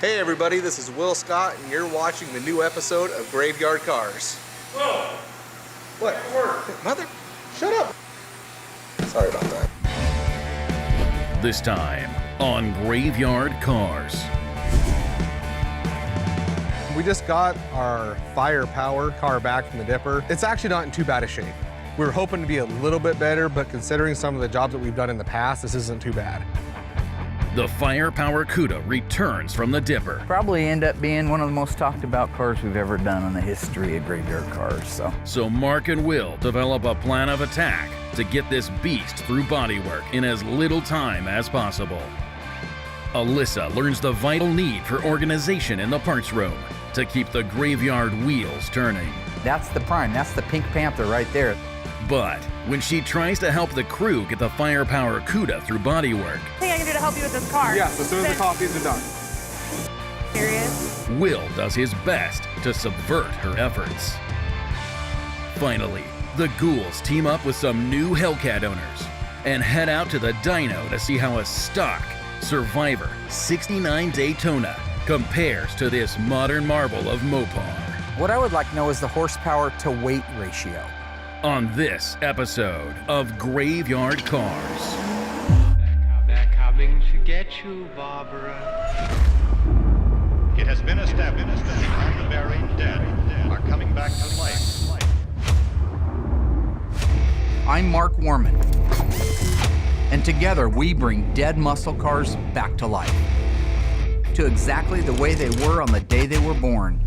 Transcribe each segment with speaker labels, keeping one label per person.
Speaker 1: Hey everybody, this is Will Scott, and you're watching the new episode of Graveyard Carz.
Speaker 2: Whoa!
Speaker 1: What? Mother, shut up. Sorry about that.
Speaker 3: This time on Graveyard Carz.
Speaker 4: We just got our firepower car back from the dipper. It's actually not in too bad a shape. We were hoping to be a little bit better, but considering some of the jobs that we've done in the past, this isn't too bad.
Speaker 3: The firepower Cuda returns from the dipper.
Speaker 5: Probably end up being one of the most talked about cars we've ever done in the history of Graveyard Carz.
Speaker 3: So Mark and Will develop a plan of attack to get this beast through bodywork in as little time as possible. Alyssa learns the vital need for organization in the parts room to keep the graveyard wheels turning.
Speaker 5: That's the prime, that's the Pink Panther right there.
Speaker 3: But when she tries to help the crew get the firepower Cuda through bodywork,
Speaker 6: Anything I can do to help you with this car?
Speaker 4: Yes, as soon as the coffees are done.
Speaker 6: Serious?
Speaker 3: Will does his best to subvert her efforts. Finally, the ghouls team up with some new Hellcat owners and head out to the Dyno to see how a stock Survivor 69 Daytona compares to this modern marvel of Mopar.
Speaker 5: What I would like to know is the horsepower to weight ratio.
Speaker 3: On this episode of Graveyard Carz.
Speaker 7: They're coming to get you, Barbara.
Speaker 8: It has been established that the buried dead are coming back to life.
Speaker 5: I'm Mark Warman, and together we bring dead muscle cars back to life, to exactly the way they were on the day they were born.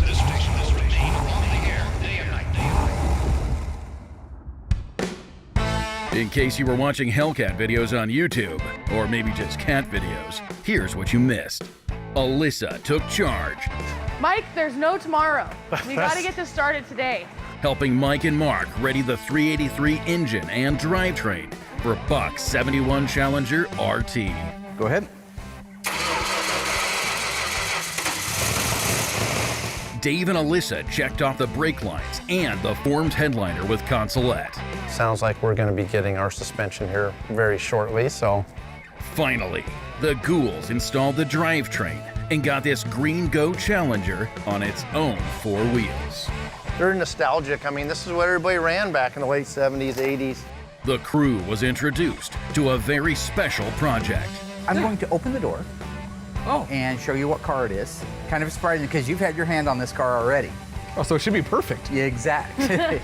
Speaker 8: This station has remained on the air day and night.
Speaker 3: In case you were watching Hellcat videos on YouTube, or maybe just cat videos, here's what you missed. Alyssa took charge,
Speaker 6: Mike, there's no tomorrow. We gotta get this started today.
Speaker 3: helping Mike and Mark ready the 383 engine and drivetrain for Buck's 71 Challenger RT.
Speaker 5: Go ahead.
Speaker 3: Dave and Alyssa checked off the brake lines and the formed headliner with consolette.
Speaker 9: Sounds like we're going to be getting our suspension here very shortly, so.
Speaker 3: Finally, the ghouls installed the drivetrain and got this Green Go Challenger on its own four wheels.
Speaker 9: Very nostalgic. I mean, this is what everybody ran back in the late 70s, 80s.
Speaker 3: The crew was introduced to a very special project.
Speaker 5: I'm going to open the door and show you what car it is. Kind of surprising because you've had your hand on this car already.
Speaker 4: Oh, so it should be perfect.
Speaker 5: Yeah, exactly.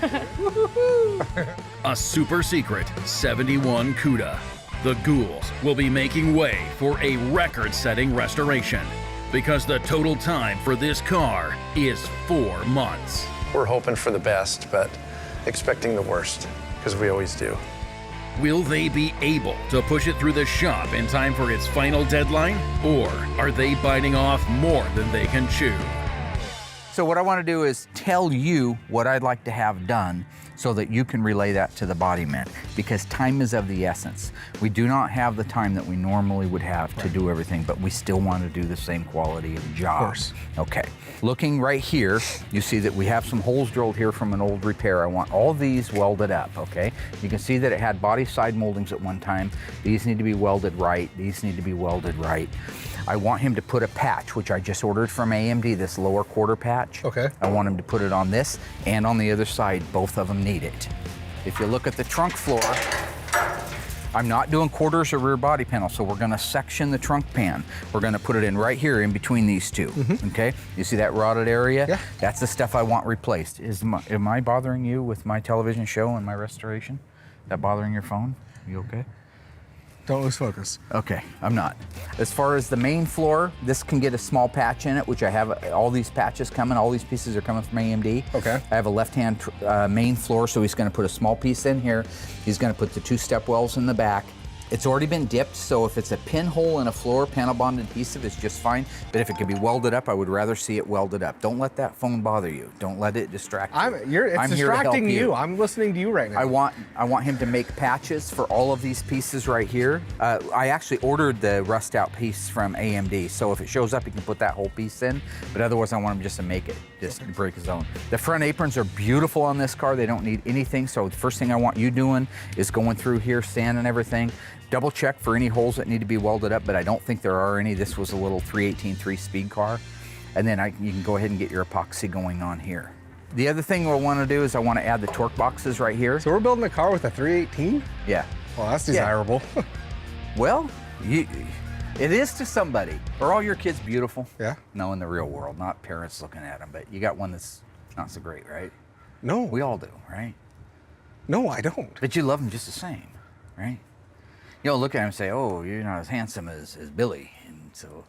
Speaker 3: A super secret 71 Cuda. The ghouls will be making way for a record-setting restoration because the total time for this car is 4 months.
Speaker 9: We're hoping for the best, but expecting the worst, because we always do.
Speaker 3: Will they be able to push it through the shop in time for its final deadline? Or are they biting off more than they can chew?
Speaker 5: So what I want to do is tell you what I'd like to have done so that you can relay that to the body men, because time is of the essence. We do not have the time that we normally would have to do everything, but we still want to do the same quality of job.
Speaker 4: Of course.
Speaker 5: Okay, looking right here, you see that we have some holes drilled here from an old repair. I want all these welded up, okay? You can see that it had body side moldings at one time. These need to be welded right. These need to be welded right. I want him to put a patch, which I just ordered from AMD, this lower quarter patch.
Speaker 4: Okay.
Speaker 5: I want him to put it on this and on the other side. Both of them need it. If you look at the trunk floor, I'm not doing quarters or rear body panel, so we're gonna section the trunk pan. We're gonna put it in right here in between these two, okay? You see that rotted area?
Speaker 4: Yeah.
Speaker 5: That's the stuff I want replaced. Am I bothering you with my television show and my restoration? Is that bothering your phone? You okay?
Speaker 4: Don't lose focus.
Speaker 5: Okay, I'm not. As far as the main floor, this can get a small patch in it, which I have all these patches coming. All these pieces are coming from AMD.
Speaker 4: Okay.
Speaker 5: I have a left-hand main floor, so he's gonna put a small piece in here. He's gonna put the two step wells in the back, It's already been dipped, so if it's a pinhole in a floor, panel bond adhesive is just fine. But if it can be welded up, I would rather see it welded up. Don't let that phone bother you. Don't let it distract you.
Speaker 4: It's
Speaker 5: I'm
Speaker 4: distracting
Speaker 5: here to help
Speaker 4: you. I'm listening to you right now.
Speaker 5: I want him to make patches for all of these pieces right here. I actually ordered the rust out piece from AMD, so if it shows up, he can put that whole piece in. But otherwise, I want him just to make it, just to break his own. The front aprons are beautiful on this car. They don't need anything. So the first thing I want you doing is going through here, sanding everything. Double check for any holes that need to be welded up, but I don't think there are any. This was a little 318 3-speed car. And then you can go ahead and get your epoxy going on here. The other thing we'll want to do is I want to add the torque boxes right here.
Speaker 4: So we're building a car with a 318?
Speaker 5: Yeah.
Speaker 4: Well, that's desirable.
Speaker 5: Yeah. Well, it is to somebody. Are all your kids beautiful?
Speaker 4: Yeah.
Speaker 5: No, in the real world, not parents looking at them, but you got one that's not so great, right?
Speaker 4: No.
Speaker 5: We all do, right?
Speaker 4: No, I don't.
Speaker 5: But you love them just the same, right? You don't look at him and say, oh, you're not as handsome as Billy, and so,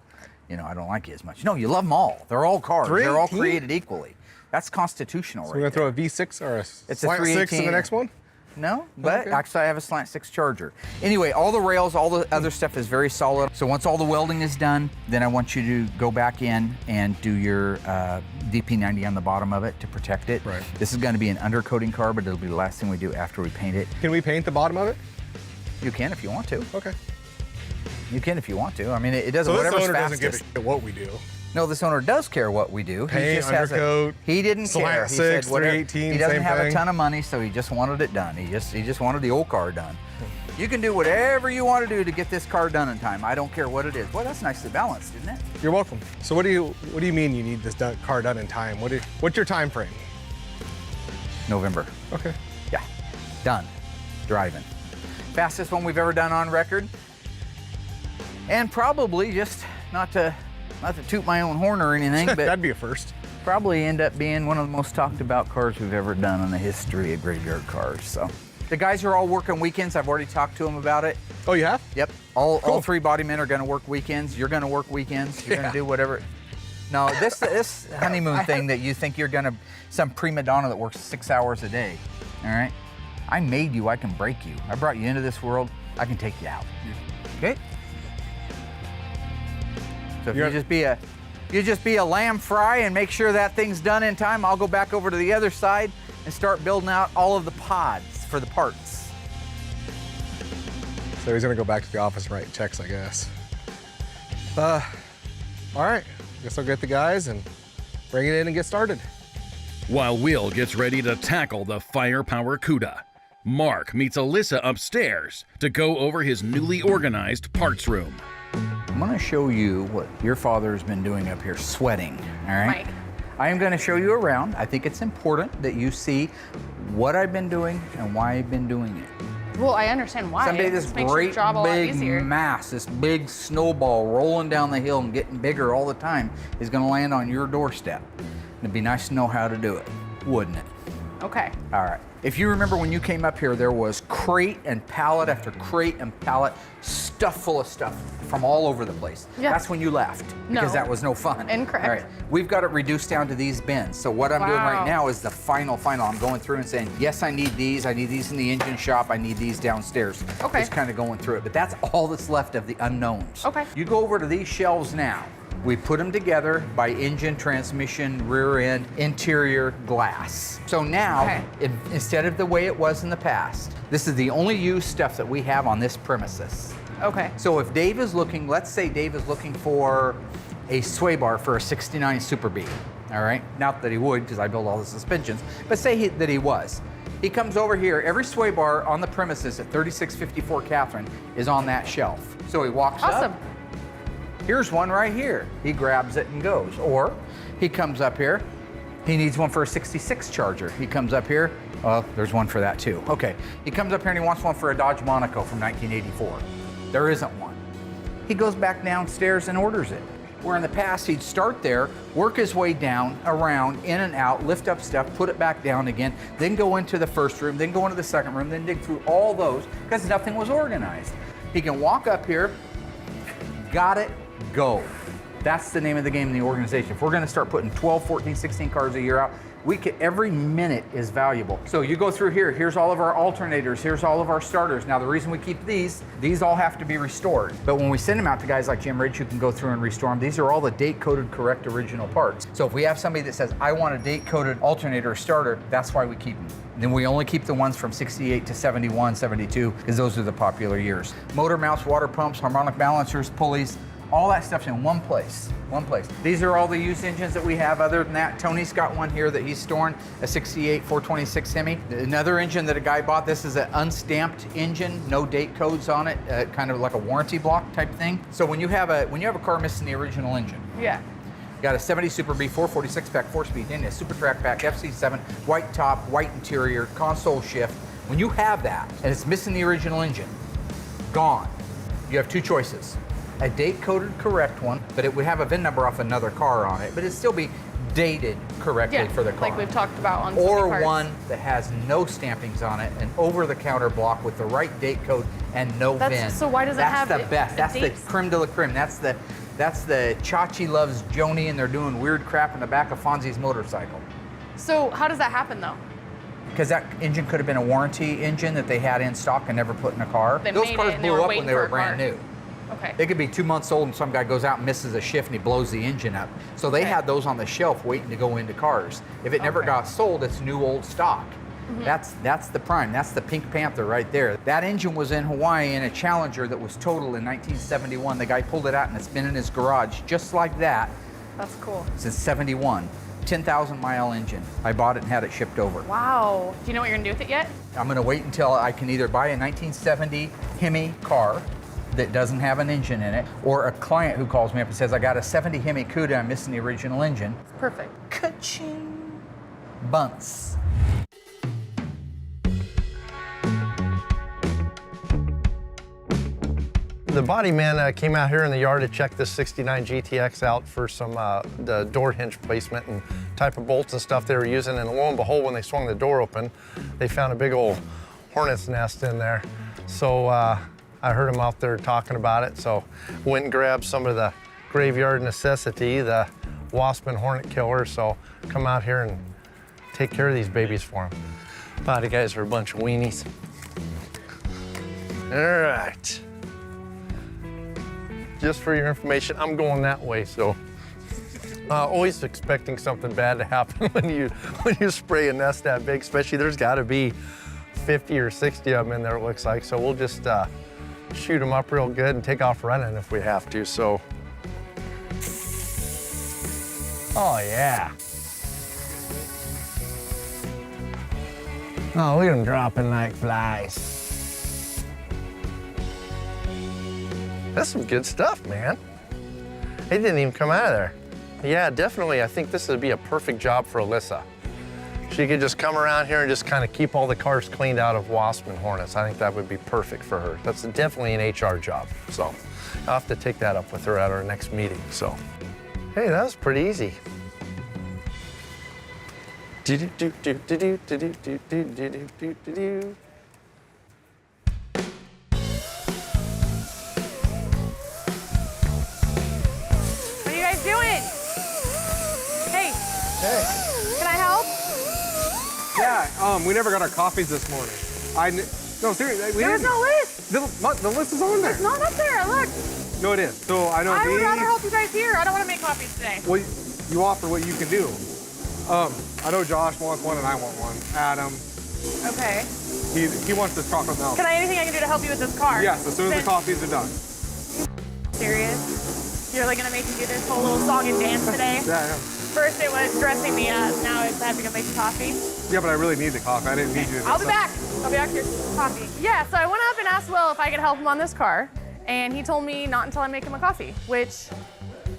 Speaker 5: I don't like you as much. No, you love them all. They're all cars. They're all created equally. That's constitutional,
Speaker 4: So
Speaker 5: right?
Speaker 4: we're gonna throw a V6 or a slant 6 in the next one?
Speaker 5: No, but
Speaker 4: Okay.
Speaker 5: actually I have a slant 6 charger. Anyway, all the rails, all the other stuff is very solid. So once all the welding is done, then I want you to go back in and do your DP90 on the bottom of it to protect it.
Speaker 4: Right.
Speaker 5: This is gonna be an undercoating car, but it'll be the last thing we do after we paint it.
Speaker 4: Can we paint the bottom of it?
Speaker 5: You can if you want to.
Speaker 4: Okay.
Speaker 5: You can if you want to. I mean, it doesn't,
Speaker 4: So this
Speaker 5: whatever's
Speaker 4: owner doesn't
Speaker 5: fastest.
Speaker 4: give a shit what we do.
Speaker 5: No, this owner does care what we do.
Speaker 4: Paint,
Speaker 5: he just
Speaker 4: undercoat,
Speaker 5: he didn't
Speaker 4: slant
Speaker 5: care. He
Speaker 4: 6,
Speaker 5: said whatever.
Speaker 4: 318,
Speaker 5: He doesn't
Speaker 4: same
Speaker 5: have
Speaker 4: thing.
Speaker 5: a ton of money, so he just wanted it done. He just wanted the old car done. You can do whatever you want to do to get this car done in time. I don't care what it is. Well, that's nicely balanced, isn't it?
Speaker 4: You're welcome. So what do you mean you need this car done in time? What's your time frame?
Speaker 5: November.
Speaker 4: Okay.
Speaker 5: Yeah, done. Driving. Fastest one we've ever done on record. And probably just not to toot my own horn or anything, but
Speaker 4: That'd be a first.
Speaker 5: probably end up being one of the most talked about cars we've ever done in the history of graveyard cars. So the guys are all working weekends. I've already talked to them about it.
Speaker 4: Oh, you have?
Speaker 5: Yep. All
Speaker 4: Cool.
Speaker 5: 3 body men are going to work weekends. You're going to work weekends. You're going to do whatever. No, this honeymoon thing that you think you're going to, some prima donna that works 6 hours a day. All right. I made you. I can break you. I brought you into this world. I can take you out. Okay. So if you just be a lamb fry and make sure that thing's done in time, I'll go back over to the other side and start building out all of the pods for the parts.
Speaker 4: So he's gonna go back to the office and write checks, I guess. All right. Guess I'll get the guys and bring it in and get started.
Speaker 3: While Will gets ready to tackle the firepower Cuda, Mark meets Alyssa upstairs to go over his newly organized parts room.
Speaker 5: I'm gonna show you what your father's been doing up here, sweating, all right?
Speaker 6: Mike.
Speaker 5: I am gonna show you around. I think it's important that you see what I've been doing and why I've been doing it.
Speaker 6: Well, I understand why.
Speaker 5: Someday this
Speaker 6: This makes your
Speaker 5: great
Speaker 6: job a lot
Speaker 5: big
Speaker 6: easier.
Speaker 5: mass, this big snowball rolling down the hill and getting bigger all the time is gonna land on your doorstep. It'd be nice to know how to do it, wouldn't it?
Speaker 6: Okay.
Speaker 5: All right. If you remember when you came up here, there was crate and pallet after crate and pallet, stuff full of stuff from all over the place.
Speaker 6: Yeah.
Speaker 5: That's when you left, because
Speaker 6: No.
Speaker 5: that was no fun.
Speaker 6: Incorrect.
Speaker 5: All right. We've got it reduced down to these bins. So what I'm doing right
Speaker 6: Wow.
Speaker 5: now is the final. I'm going through and saying, yes, I need these in the engine shop. I need these downstairs.
Speaker 6: Okay.
Speaker 5: Just kind of going through it. But that's all that's left of the unknowns.
Speaker 6: Okay.
Speaker 5: You go over to these shelves now. We put them together by engine, transmission, rear end, interior, glass. So now,
Speaker 6: Okay.
Speaker 5: instead of the way it was in the past, this is the only used stuff that we have on this premises.
Speaker 6: Okay.
Speaker 5: So if Dave is looking, let's say Dave is looking for a sway bar for a 69 Super B, all right? Not that he would, because I build all the suspensions, but say that he was. He comes over here, every sway bar on the premises at 3654 Catherine is on that shelf. So he walks
Speaker 6: Awesome.
Speaker 5: up. Here's one right here. He grabs it and goes. Or he comes up here. He needs one for a 66 Charger. He comes up here. Oh, there's one for that too. Okay. He comes up here and he wants one for a Dodge Monaco from 1984. There isn't one. He goes back downstairs and orders it. Where in the past he'd start there, work his way down, around, in and out, lift up stuff, put it back down again, then go into the first room, then go into the second room, then dig through all those because nothing was organized. He can walk up here, got it, go. That's the name of the game in the organization. If we're gonna start putting 12, 14, 16 cars a year out, Every minute is valuable. So you go through here, here's all of our alternators, here's all of our starters. Now the reason we keep these all have to be restored. But when we send them out to guys like Jim Ridge who can go through and restore them, these are all the date-coded correct original parts. So if we have somebody that says, I want a date-coded alternator or starter, that's why we keep them. Then we only keep the ones from 68 to 71, 72, because those are the popular years. Motor mounts, water pumps, harmonic balancers, pulleys, all that stuff's in one place, These are all the used engines that we have. Other than that, Tony's got one here that he's storing, a 68 426 Hemi. Another engine that a guy bought, this is an unstamped engine, no date codes on it, kind of like a warranty block type thing. So when you have a car missing the original engine,
Speaker 6: Yeah.
Speaker 5: got a 70 Super B 446 pack 4-speed engine, a Super Track pack, FC7, white top, white interior, console shift. When you have that and it's missing the original engine, gone, you have two choices. A date-coded correct one, but it would have a VIN number off another car on it, but it'd still be dated correctly for the car.
Speaker 6: Like we've talked about on so many
Speaker 5: Or
Speaker 6: parts.
Speaker 5: one that has no stampings on it, an over-the-counter block with the right date code and no VIN.
Speaker 6: So why does it have
Speaker 5: That's the best. That's the
Speaker 6: dates?
Speaker 5: creme de la creme. That's the Chachi loves Joni and they're doing weird crap in the back of Fonzie's motorcycle.
Speaker 6: So how does that happen though?
Speaker 5: Because that engine could have been a warranty engine that they had in stock and never put in a car.
Speaker 6: They
Speaker 5: Those
Speaker 6: made
Speaker 5: cars
Speaker 6: it and they
Speaker 5: blew
Speaker 6: were
Speaker 5: up
Speaker 6: waiting
Speaker 5: when they
Speaker 6: for
Speaker 5: were
Speaker 6: a
Speaker 5: brand
Speaker 6: car.
Speaker 5: new.
Speaker 6: Okay.
Speaker 5: They could be 2 months old and some guy goes out and misses a shift and he blows the engine up. So they had those on the shelf waiting to go into cars. If it never got sold, it's new old stock. That's the prime. That's the Pink Panther right there. That engine was in Hawaii in a Challenger that was totaled in 1971. The guy pulled it out and it's been in his garage just like that
Speaker 6: That's cool.
Speaker 5: since 71. 10,000 mile engine. I bought it and had it shipped over.
Speaker 6: Wow. Do you know what you're gonna do with it yet?
Speaker 5: I'm gonna wait until I can either buy a 1970 Hemi car that doesn't have an engine in it, or a client who calls me up and says, I got a 70 Hemi Cuda, I'm missing the original engine.
Speaker 6: Perfect.
Speaker 5: Ka-ching. Bunts.
Speaker 9: The body man came out here in the yard to check this 69 GTX out for some the door hinge placement and type of bolts and stuff they were using, and lo and behold, when they swung the door open, they found a big old hornet's nest in there. So I heard them out there talking about it, so went and grabbed some of the graveyard necessity, the wasp and hornet killer, so come out here and take care of these babies for them. Body guys are a bunch of weenies. All right. Just for your information, I'm going that way, so always expecting something bad to happen when you spray a nest that big, especially there's got to be 50 or 60 of them in there, it looks like, so we'll just shoot them up real good and take off running if we have to, so. Oh, yeah. Oh, look at them dropping like flies. That's some good stuff, man. It didn't even come out of there. Yeah, definitely, I think this would be a perfect job for Alyssa. She could just come around here and just kind of keep all the cars cleaned out of wasp and hornets. I think that would be perfect for her. That's definitely an HR job, so I'll have to take that up with her at our next meeting, so. Hey, that was pretty easy.
Speaker 6: What are you guys doing? Hey. Hey. Can I help?
Speaker 4: Yeah, we never got our coffees this morning. No, seriously, we
Speaker 6: There's
Speaker 4: didn't.
Speaker 6: no list.
Speaker 4: The list is on there.
Speaker 6: It's not up there. Look.
Speaker 4: No, it is. So I know
Speaker 6: I would
Speaker 4: these.
Speaker 6: rather help you guys here. I don't want to make coffees today.
Speaker 4: Well, you offer what you can do. I know Josh wants one and I want one. Adam,
Speaker 6: Okay.
Speaker 4: he wants the chocolate milk.
Speaker 6: Anything I can do to help you with this car?
Speaker 4: Yes, as soon as the
Speaker 6: Then-
Speaker 4: coffees are done.
Speaker 6: Serious? You're like gonna make me do this whole little song and dance today?
Speaker 4: Yeah.
Speaker 6: First it was dressing me up, now it's having to make coffee.
Speaker 4: Yeah, but I really need the coffee. I didn't need you to.
Speaker 6: I'll be back. I'll be back here for coffee. Yeah, so I went up and asked Will if I could help him on this car, and he told me not until I make him a coffee, which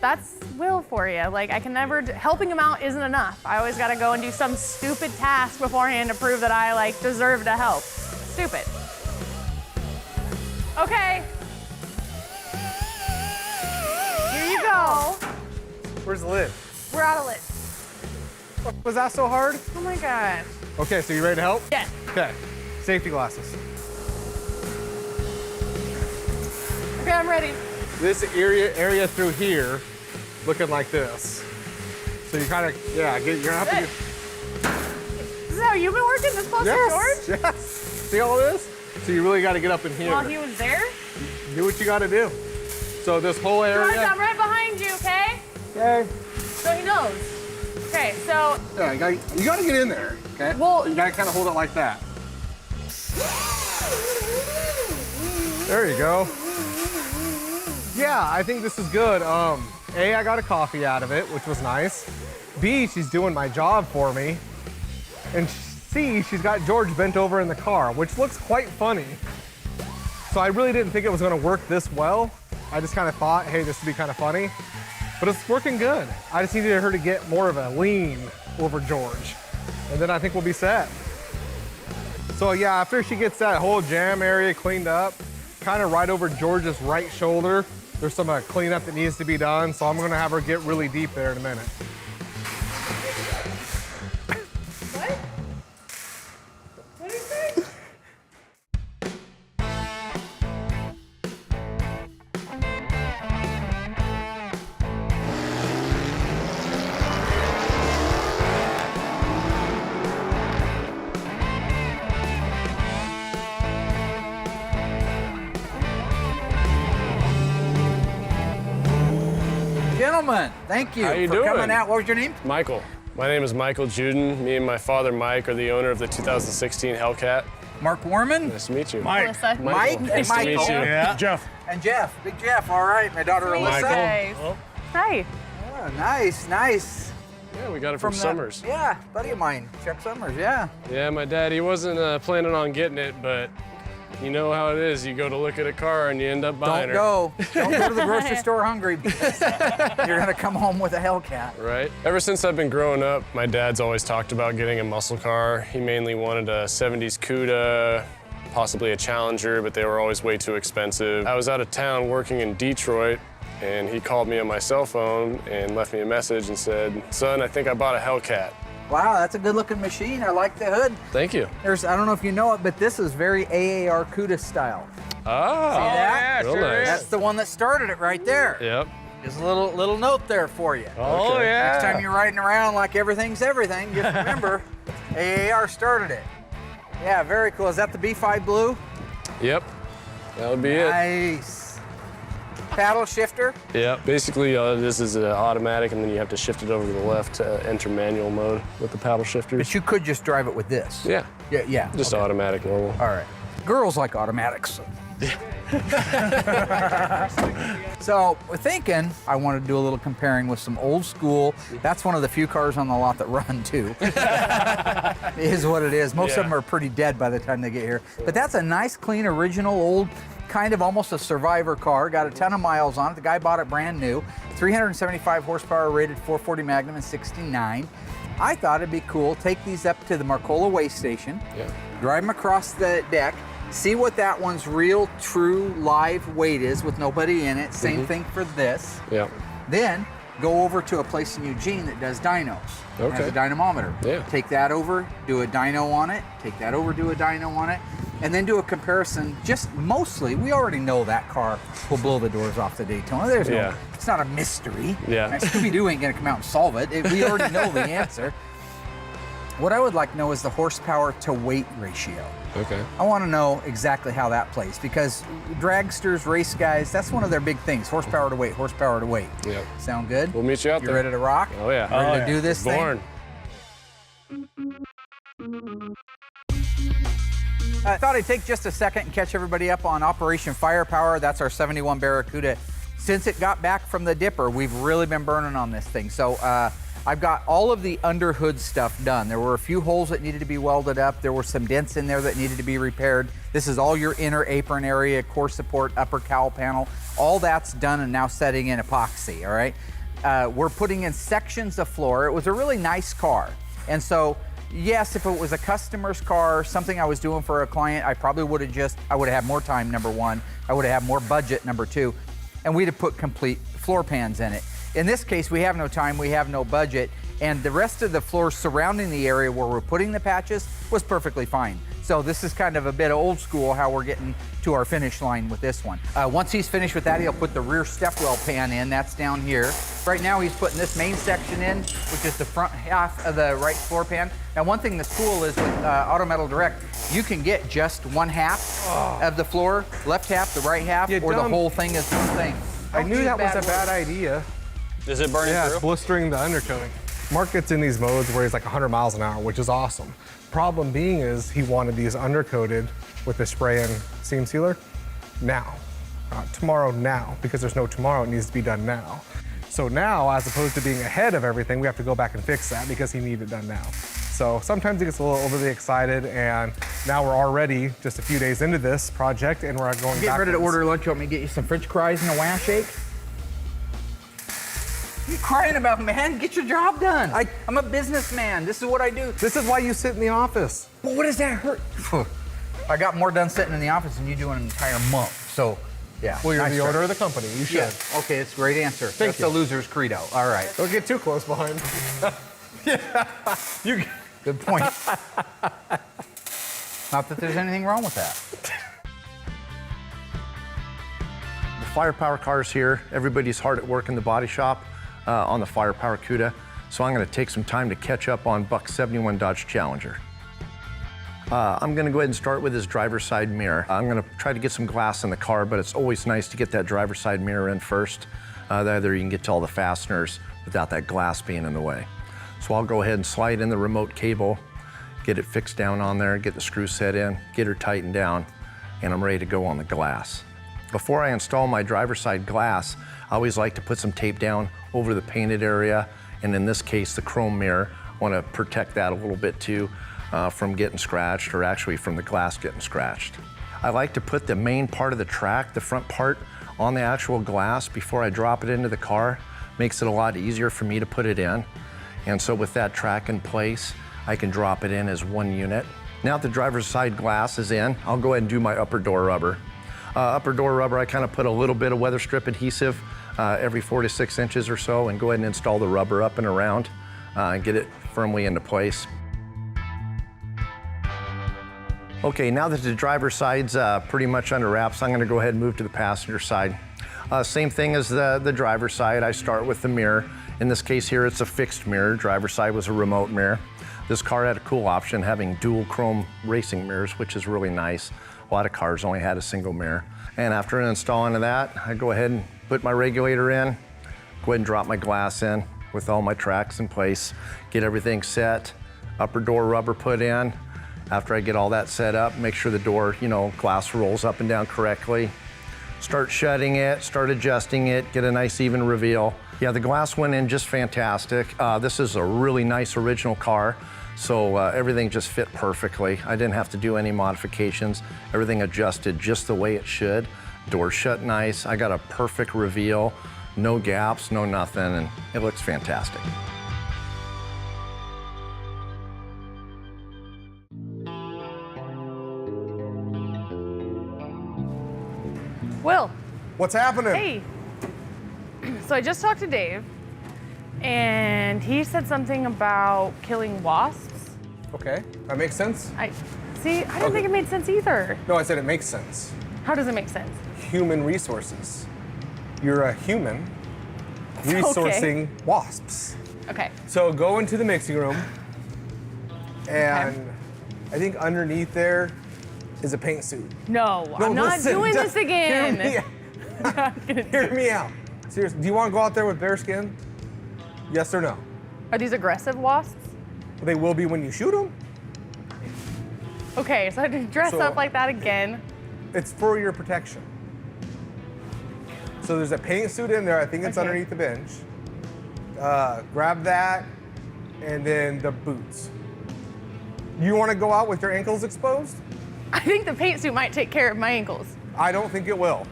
Speaker 6: that's Will for you. Like, I can never, helping him out isn't enough. I always gotta go and do some stupid task beforehand to prove that I, like, deserve to help. Stupid. Okay. Here you go.
Speaker 4: Where's the lid?
Speaker 6: We're out of lid.
Speaker 4: Was that so hard?
Speaker 6: Oh my God.
Speaker 4: Okay, so you ready to help?
Speaker 6: Yes.
Speaker 4: Okay. Safety glasses.
Speaker 6: Okay, I'm ready.
Speaker 4: This area through here, looking like this. So you kind of, yeah, you're gonna have to.
Speaker 6: you've been working this close to George?
Speaker 4: Yes. See all this? So you really got to get up in here.
Speaker 6: While he was there?
Speaker 4: Do what you got to do. So this whole
Speaker 6: George,
Speaker 4: area.
Speaker 6: I'm right behind you, okay?
Speaker 4: Okay.
Speaker 6: So he knows. Okay, so.
Speaker 4: Yeah, you got to get in there. Okay.
Speaker 6: Well,
Speaker 4: you got to kind of hold it like that. There you go. Yeah, I think this is good. A, I got a coffee out of it, which was nice. B, she's doing my job for me. And C, she's got George bent over in the car, which looks quite funny. So I really didn't think it was gonna work this well. I just kind of thought, hey, this would be kind of funny. But it's working good. I just needed her to get more of a lean over George. And then I think we'll be set. So yeah, after she gets that whole jam area cleaned up, kind of right over George's right shoulder, there's some cleanup that needs to be done, so I'm gonna have her get really deep there in a minute.
Speaker 6: What? What did you say?
Speaker 5: Gentlemen, thank you
Speaker 2: How you
Speaker 5: for
Speaker 2: doing?
Speaker 5: coming out. What was your name?
Speaker 2: Michael. My name is Michael Juden. Me and my father, Mike, are the owner of the 2016 Hellcat.
Speaker 5: Mark Warman?
Speaker 2: Nice to meet you.
Speaker 6: Alyssa.
Speaker 5: Mike and
Speaker 2: Nice to meet
Speaker 5: Michael.
Speaker 2: you.
Speaker 1: Yeah. Jeff.
Speaker 5: And Jeff, Big Jeff. All right, my daughter Alyssa.
Speaker 6: Guys. Hi.
Speaker 5: Oh, nice, nice.
Speaker 2: Yeah, we got it from
Speaker 5: the-
Speaker 2: Summers.
Speaker 5: Yeah, buddy of mine, Chuck Summers, yeah.
Speaker 2: Yeah, my dad, he wasn't planning on getting it, but you know how it is. You go to look at a car and you end up buying her.
Speaker 5: Don't go to the grocery store hungry because you're gonna come home with a Hellcat.
Speaker 2: Right? Ever since I've been growing up, my dad's always talked about getting a muscle car. He mainly wanted a 70s Cuda, possibly a Challenger, but they were always way too expensive. I was out of town working in Detroit, and he called me on my cell phone and left me a message and said, "Son, I think I bought a Hellcat."
Speaker 5: Wow, that's a good looking machine. I like the hood.
Speaker 2: Thank you.
Speaker 5: I don't know if you know it, but this is very AAR Cuda style.
Speaker 2: Oh,
Speaker 5: See that?
Speaker 2: real nice.
Speaker 5: That's the one that started it right there.
Speaker 2: Yep.
Speaker 5: Just a little note there for you.
Speaker 2: Oh,
Speaker 1: Okay.
Speaker 2: yeah.
Speaker 5: Next time you're riding around like everything's everything, just remember, AAR started it. Yeah, very cool. Is that the B5 Blue?
Speaker 2: Yep. That would be it.
Speaker 5: Nice. Paddle shifter?
Speaker 2: Yeah, basically this is automatic, and then you have to shift it over to the left to enter manual mode with the paddle shifters.
Speaker 5: But you could just drive it with this.
Speaker 2: Yeah,
Speaker 5: Yeah.
Speaker 2: just
Speaker 5: okay.
Speaker 2: automatic normal.
Speaker 5: All right. Girls like automatics. So we're thinking I want to do a little comparing with some old school. That's one of the few cars on the lot that run too. It is what it is. Most of them are pretty dead by the time they get here. But that's a nice, clean, original, old, kind of almost a survivor car. Got a ton of miles on it. The guy bought it brand new. 375 horsepower, rated 440 Magnum in 69. I thought it'd be cool. Take these up to the Marcola Way Station.
Speaker 2: Yeah.
Speaker 5: Drive them across the deck. See what that one's real, true, live weight is with nobody in it. Same thing for this.
Speaker 2: Yeah.
Speaker 5: Then go over to a place in Eugene that does dynos.
Speaker 2: Okay.
Speaker 5: Has a dynamometer.
Speaker 2: Yeah.
Speaker 5: Take that over, do a dyno on it. Take that over, do a dyno on it. And then do a comparison. Just mostly, we already know that car will blow the doors off the Daytona. There's no, it's not a mystery.
Speaker 2: Yeah.
Speaker 5: Scooby-Doo ain't gonna come out and solve it. We already know the answer. What I would like to know is the horsepower to weight ratio.
Speaker 2: Okay.
Speaker 5: I want to know exactly how that plays because dragsters, race guys, that's one of their big things. Horsepower to weight, horsepower to weight.
Speaker 2: Yep.
Speaker 5: Sound good?
Speaker 2: We'll meet you out
Speaker 5: You
Speaker 2: there.
Speaker 5: ready to rock?
Speaker 2: Oh yeah.
Speaker 5: Ready to do this thing?
Speaker 2: Born.
Speaker 5: I thought I'd take just a second and catch everybody up on Operation Firepower. That's our 71 Barracuda. Since it got back from the dipper, we've really been burning on this thing. So I've got all of the under hood stuff done. There were a few holes that needed to be welded up. There were some dents in there that needed to be repaired. This is all your inner apron area, core support, upper cowl panel. All that's done and now setting in epoxy, all right? We're putting in sections of floor. It was a really nice car. And so, yes, if it was a customer's car, something I was doing for a client, I probably would have had more time, number one. I would have had more budget, number two. And we'd have put complete floor pans in it. In this case, we have no time, we have no budget, and the rest of the floor surrounding the area where we're putting the patches was perfectly fine. So this is kind of a bit old school how we're getting to our finish line with this one. Once he's finished with that, he'll put the rear step well pan in. That's down here. Right now he's putting this main section in, which is the front half of the right floor pan. Now one thing that's cool is with Auto Metal Direct, you can get just one half of the floor, left half, the right half, or the whole thing is one thing.
Speaker 4: I knew that was a bad idea.
Speaker 2: Is it burning
Speaker 4: Yeah,
Speaker 2: through?
Speaker 4: it's blistering the undercoating. Mark gets in these modes where he's like 100 miles an hour, which is awesome. Problem being is he wanted these undercoated with the spray and seam sealer now. Not tomorrow, now, because there's no tomorrow, it needs to be done now. So now, as opposed to being ahead of everything, we have to go back and fix that because he needed it done now. So sometimes he gets a little overly excited, and now we're already just a few days into this project, and we're going
Speaker 5: Getting ready to order lunch. You want me to get you some French fries and a wah shake? What are you crying about, man? Get your job done. I'm a businessman. This is what I do.
Speaker 4: This is why you sit in the office.
Speaker 5: Well, what does that hurt? I got more done sitting in the office than you do in an entire month. So, yeah.
Speaker 4: Well, you're
Speaker 5: nice
Speaker 4: the
Speaker 5: try.
Speaker 4: owner of the company. You should.
Speaker 5: Yeah. Okay, it's a great answer.
Speaker 4: Thank
Speaker 5: That's
Speaker 4: you.
Speaker 5: the loser's credo. All right.
Speaker 4: Don't get too close behind. Yeah. You.
Speaker 5: Good point. Not that there's anything wrong with that.
Speaker 9: The firepower car's here. Everybody's hard at work in the body shop on the firepower Cuda. So I'm gonna take some time to catch up on Buck's 71 Dodge Challenger. I'm gonna go ahead and start with his driver's side mirror. I'm gonna try to get some glass in the car, but it's always nice to get that driver's side mirror in first. That way you can get to all the fasteners without that glass being in the way. So I'll go ahead and slide in the remote cable, get it fixed down on there, get the screw set in, get her tightened down, and I'm ready to go on the glass. Before I install my driver's side glass, I always like to put some tape down over the painted area, and in this case, the chrome mirror. I want to protect that a little bit too from getting scratched, or actually from the glass getting scratched. I like to put the main part of the track, the front part, on the actual glass before I drop it into the car. Makes it a lot easier for me to put it in. And so with that track in place, I can drop it in as one unit. Now that the driver's side glass is in, I'll go ahead and do my upper door rubber. Upper door rubber, I kind of put a little bit of weather strip adhesive every 4 to 6 inches or so, and go ahead and install the rubber up and around and get it firmly into place. Okay, now that the driver's side's pretty much under wraps, I'm gonna go ahead and move to the passenger side. Same thing as the driver's side. I start with the mirror. In this case here, it's a fixed mirror. Driver's side was a remote mirror. This car had a cool option, having dual chrome racing mirrors, which is really nice. A lot of cars only had a single mirror. And after installing that, I go ahead and put my regulator in, go ahead and drop my glass in with all my tracks in place, get everything set, upper door rubber put in. After I get all that set up, make sure the door, glass rolls up and down correctly. Start shutting it, start adjusting it, get a nice even reveal. Yeah, the glass went in just fantastic. This is a really nice original car, so everything just fit perfectly. I didn't have to do any modifications. Everything adjusted just the way it should. Door shut nice. I got a perfect reveal, no gaps, no nothing, and it looks fantastic.
Speaker 6: Will.
Speaker 4: What's happening?
Speaker 6: Hey. So I just talked to Dave, and he said something about killing wasps.
Speaker 4: Okay, that makes sense.
Speaker 6: I don't think it made sense either.
Speaker 4: No, I said it makes sense.
Speaker 6: How does it make sense?
Speaker 4: Human resources. You're a human resourcing wasps.
Speaker 6: Okay.
Speaker 4: So go into the mixing room, and I think underneath there is a paint suit.
Speaker 6: No, I'm not
Speaker 4: listen,
Speaker 6: doing
Speaker 4: just
Speaker 6: this again.
Speaker 4: Hear me out. Seriously, do you want to go out there with bare skin? Yes or no?
Speaker 6: Are these aggressive wasps?
Speaker 4: They will be when you shoot them.
Speaker 6: Okay, so I had to dress
Speaker 4: So-
Speaker 6: up like that again.
Speaker 4: It's for your protection. So there's a paint suit in there. I think it's
Speaker 6: Okay.
Speaker 4: underneath the bench. Grab that, and then the boots. You want to go out with your ankles exposed?
Speaker 6: I think the paint suit might take care of my ankles.
Speaker 4: I don't think it will.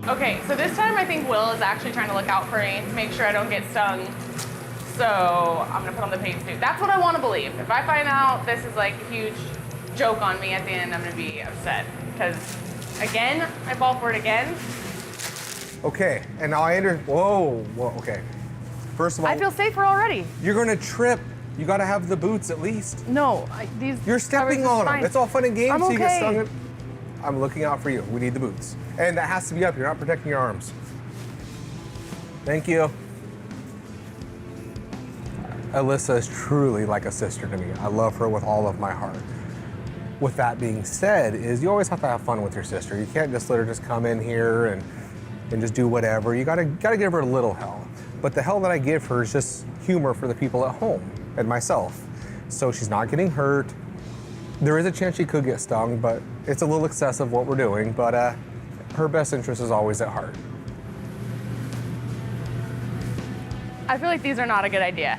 Speaker 6: Okay, so this time I think Will is actually trying to look out for me, make sure I don't get stung. So I'm gonna put on the paint suit. That's what I want to believe. If I find out this is like a huge joke on me at the end, I'm gonna be upset. Because again, I fall for it again.
Speaker 4: Okay, and now I whoa, okay. First of all,
Speaker 6: I feel safer already.
Speaker 4: you're gonna trip. You gotta have the boots at least.
Speaker 6: No, these.
Speaker 4: You're stepping
Speaker 6: covers is
Speaker 4: on them.
Speaker 6: fine.
Speaker 4: It's all fun and games.
Speaker 6: I'm
Speaker 4: so you get
Speaker 6: okay.
Speaker 4: stung. I'm looking out for you. We need the boots. And that has to be up. You're not protecting your arms. Thank you. Alyssa is truly like a sister to me. I love her with all of my heart. With that being said, is you always have to have fun with your sister. You can't just let her just come in here and just do whatever. You gotta give her a little hell. But the hell that I give her is just humor for the people at home and myself. So she's not getting hurt. There is a chance she could get stung, but it's a little excessive what we're doing. But her best interest is always at heart.
Speaker 6: I feel like these are not a good idea.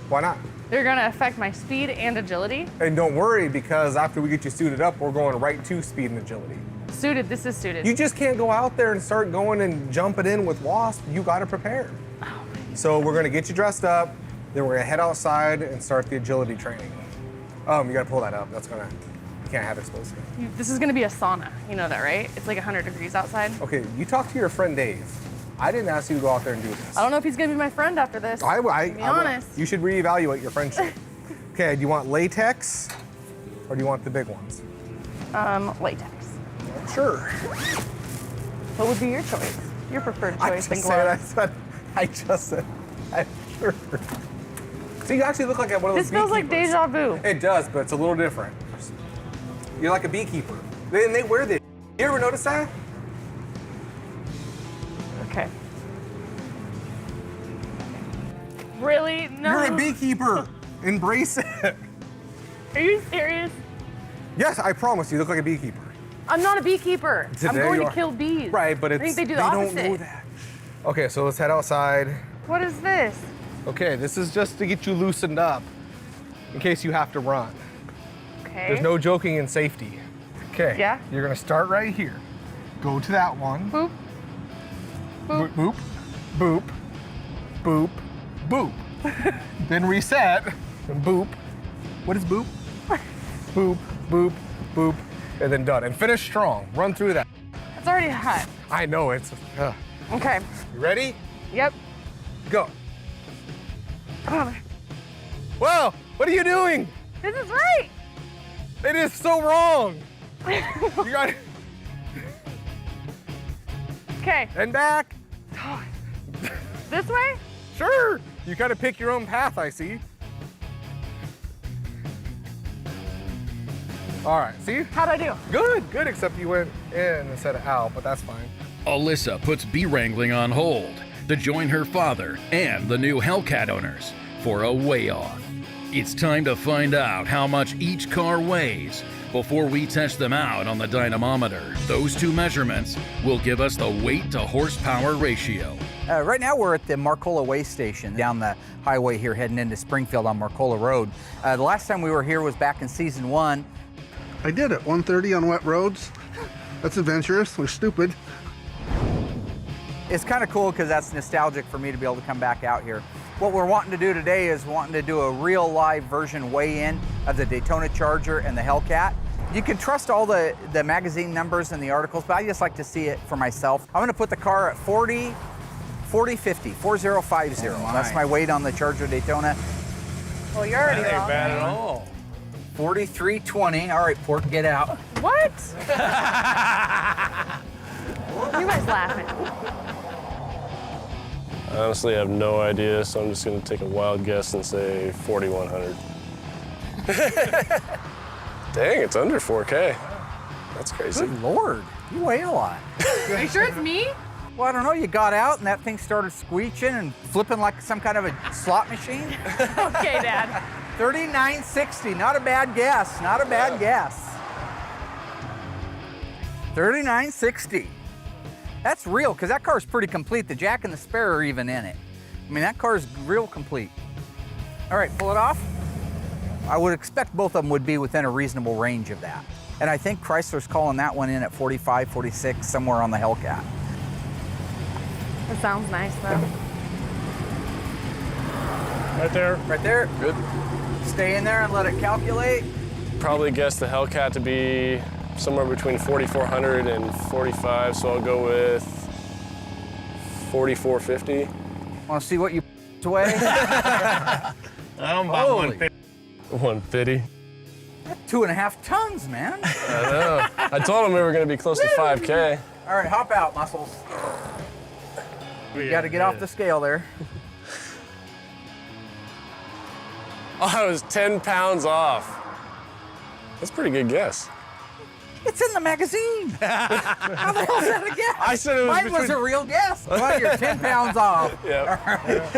Speaker 4: Why not?
Speaker 6: They're gonna affect my speed and agility.
Speaker 4: And don't worry, because after we get you suited up, we're going right to speed and agility.
Speaker 6: Suited, this is suited.
Speaker 4: You just can't go out there and start going and jumping in with wasp. You gotta prepare. So we're gonna get you dressed up, then we're gonna head outside and start the agility training. You gotta pull that up. You can't have explosive.
Speaker 6: This is gonna be a sauna. You know that, right? It's like 100 degrees outside.
Speaker 4: Okay, you talk to your friend Dave. I didn't ask you to go out there and do this.
Speaker 6: I don't know if he's gonna be my friend after this. To be honest.
Speaker 4: You should reevaluate your friendship. Okay, do you want latex or do you want the big ones?
Speaker 6: Latex.
Speaker 4: Sure.
Speaker 6: What would be your choice? Your preferred
Speaker 4: I
Speaker 6: choice than
Speaker 4: just
Speaker 6: gloves?
Speaker 4: said, I'm sure. So you actually look like one of those
Speaker 6: This feels like
Speaker 4: beekeepers.
Speaker 6: deja vu.
Speaker 4: It does, but it's a little different. You're like a beekeeper. They wear this. You ever notice that?
Speaker 6: Okay. Really? No.
Speaker 4: You're a beekeeper. Embrace it.
Speaker 6: Are you serious?
Speaker 4: Yes, I promise you look like a beekeeper.
Speaker 6: I'm not a beekeeper. I'm
Speaker 4: Today
Speaker 6: going
Speaker 4: you
Speaker 6: to
Speaker 4: are.
Speaker 6: kill bees.
Speaker 4: Right, but
Speaker 6: I think they do the
Speaker 4: they
Speaker 6: opposite.
Speaker 4: don't know that. Okay, so let's head outside.
Speaker 6: What is this?
Speaker 4: Okay, this is just to get you loosened up in case you have to run.
Speaker 6: Okay.
Speaker 4: There's no joking in safety. Okay.
Speaker 6: Yeah?
Speaker 4: You're gonna start right here. Go to that one.
Speaker 6: Boop. Boop.
Speaker 4: Boop. Boop. Boop. Boop. Boop. Then reset. And boop. What is boop? Boop. Boop. Boop. And then done. And finish strong. Run through that.
Speaker 6: It's already hot.
Speaker 4: I know it's.
Speaker 6: Okay.
Speaker 4: You ready?
Speaker 6: Yep.
Speaker 4: Go.
Speaker 6: Come on.
Speaker 4: Whoa! What are you doing?
Speaker 6: This is right.
Speaker 4: It is so wrong. You got it.
Speaker 6: Okay.
Speaker 4: And back.
Speaker 6: This way?
Speaker 4: Sure. You gotta pick your own path, I see. All right, see?
Speaker 6: How'd I do?
Speaker 4: Good, except you went in instead of out, but that's fine.
Speaker 3: Alyssa puts bee wrangling on hold to join her father and the new Hellcat owners for a weigh-off. It's time to find out how much each car weighs before we test them out on the dynamometer. Those two measurements will give us the weight to horsepower ratio.
Speaker 5: Right now we're at the Marcola Way Station down the highway here heading into Springfield on Marcola Road. The last time we were here was back in season 1.
Speaker 10: I did it, 130 on wet roads. That's adventurous, we're stupid.
Speaker 5: It's kind of cool because that's nostalgic for me to be able to come back out here. What we're wanting to do today is wanting to do a real live version weigh-in of the Daytona Charger and the Hellcat. You can trust all the magazine numbers and the articles, but I just like to see it for myself. I'm gonna put the car at 4050. That's my weight on the Charger Daytona.
Speaker 6: Well, you're already
Speaker 2: That ain't
Speaker 6: wrong.
Speaker 2: bad at all.
Speaker 5: 4320. All right, Port, get out.
Speaker 6: What? You guys laughing.
Speaker 2: I honestly have no idea, so I'm just gonna take a wild guess and say 4,100. Dang, it's under 4K. That's crazy.
Speaker 5: Good Lord, you weigh a lot.
Speaker 6: Are you sure it's me?
Speaker 5: Well, I don't know, you got out and that thing started squeeching and flipping like some kind of a slot machine.
Speaker 6: Okay, Dad.
Speaker 5: 3960, not a bad guess, not a bad guess. 3960. That's real, because that car's pretty complete. The jack and the spare are even in it. I mean, that car's real complete. All right, pull it off. I would expect both of them would be within a reasonable range of that. And I think Chrysler's calling that one in at 45, 46, somewhere on the Hellcat.
Speaker 6: That sounds nice, though.
Speaker 2: Right there.
Speaker 5: Right there.
Speaker 2: Good.
Speaker 5: Stay in there and let it calculate.
Speaker 2: Probably guess the Hellcat to be somewhere between 4,400 and 45, so I'll go with 4,450.
Speaker 5: Want to see what you weigh?
Speaker 2: I'm
Speaker 5: about Holy.
Speaker 2: 150.
Speaker 5: 2.5 tons, man.
Speaker 2: I know. I told him we were going to be close to 5K.
Speaker 5: All right, hop out, muscles. You got to get off the scale there.
Speaker 2: Oh, I was 10 pounds off. That's a pretty good guess.
Speaker 5: It's in the magazine. How the hell's that a guess?
Speaker 2: I said it was
Speaker 5: Mine was a real guess. Well, you're 10 pounds off.
Speaker 2: Yeah.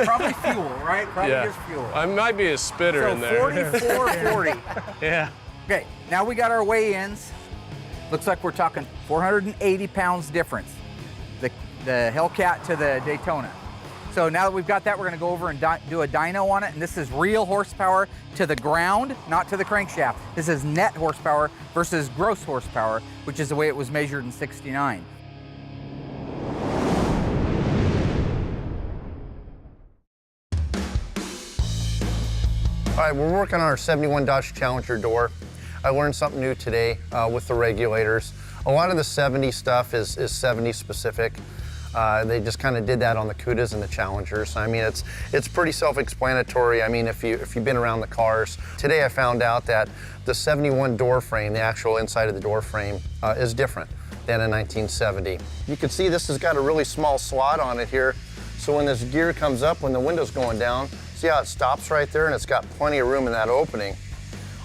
Speaker 5: Probably fuel, right? Probably just fuel.
Speaker 2: I might be a spitter in there.
Speaker 5: 44.40.
Speaker 1: Yeah.
Speaker 5: Okay, now we got our weigh-ins. Looks like we're talking 480 pounds difference. The Hellcat to the Daytona. So now that we've got that, we're gonna go over and do a dyno on it, and this is real horsepower to the ground, not to the crankshaft. This is net horsepower versus gross horsepower, which is the way it was measured in '69.
Speaker 9: All right, we're working on our 71 Dodge Challenger door. I learned something new today with the regulators. A lot of the 70 stuff is 70 specific. They just kind of did that on the Cudas and the Challengers. I mean, it's pretty self-explanatory. I mean, if you've been around the cars. Today I found out that the 71 door frame, the actual inside of the door frame, is different than a 1970. You can see this has got a really small slot on it here. So when this gear comes up, when the window's going down, see how it stops right there, and it's got plenty of room in that opening.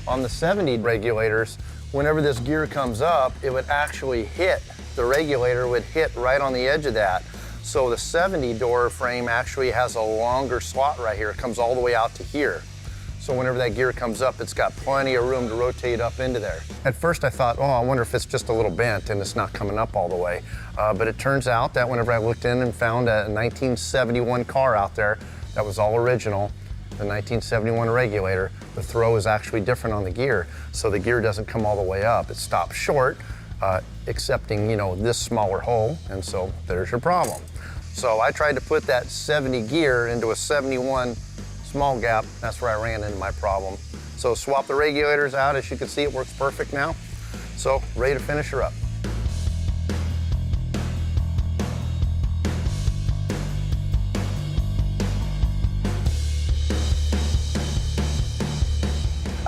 Speaker 9: On the 70 regulators, whenever this gear comes up, it would actually hit, the regulator would hit right on the edge of that. So the 70 door frame actually has a longer slot right here. It comes all the way out to here. So whenever that gear comes up, it's got plenty of room to rotate up into there. At first I thought, oh, I wonder if it's just a little bent and it's not coming up all the way. But it turns out that whenever I looked in and found a 1971 car out there that was all original, the 1971 regulator, the throw is actually different on the gear. So the gear doesn't come all the way up. It stops short, excepting, you know, this smaller hole, and so there's your problem. So I tried to put that 70 gear into a 71 small gap. That's where I ran into my problem. So swap the regulators out. As you can see, it works perfect now. So ready to finish her up.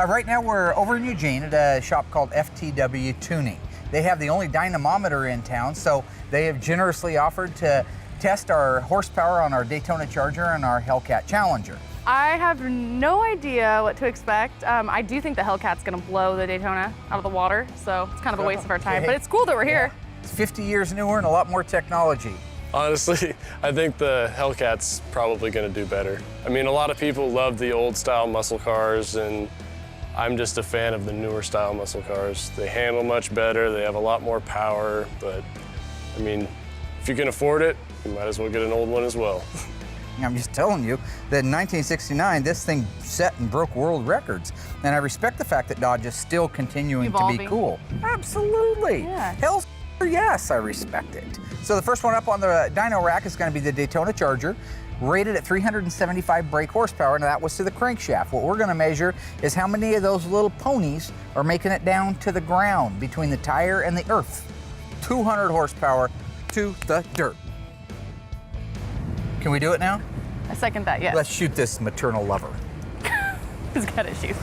Speaker 5: Right now we're over in Eugene at a shop called FTW Tuning. They have the only dynamometer in town, so they have generously offered to test our horsepower on our Daytona Charger and our Hellcat Challenger.
Speaker 6: I have no idea what to expect. I do think the Hellcat's gonna blow the Daytona out of the water, so it's kind of a waste of our time, but it's cool that we're here.
Speaker 5: It's 50 years newer and a lot more technology.
Speaker 2: Honestly, I think the Hellcat's probably gonna do better. I mean, a lot of people love the old style muscle cars, and I'm just a fan of the newer style muscle cars. They handle much better, they have a lot more power, but I mean, if you can afford it, you might as well get an old one as well.
Speaker 5: I'm just telling you that in 1969, this thing set and broke world records. And I respect the fact that Dodge is still continuing to be cool. Absolutely.
Speaker 6: Yeah.
Speaker 5: Hell's yes, I respect it. So the first one up on the dyno rack is going to be the Daytona Charger, rated at 375 brake horsepower, and that was to the crankshaft. What we're going to measure is how many of those little ponies are making it down to the ground between the tire and the earth. 200 horsepower to the dirt. Can we do it now?
Speaker 6: I second that, yes.
Speaker 5: Let's shoot this maternal lover.
Speaker 6: He's got issues.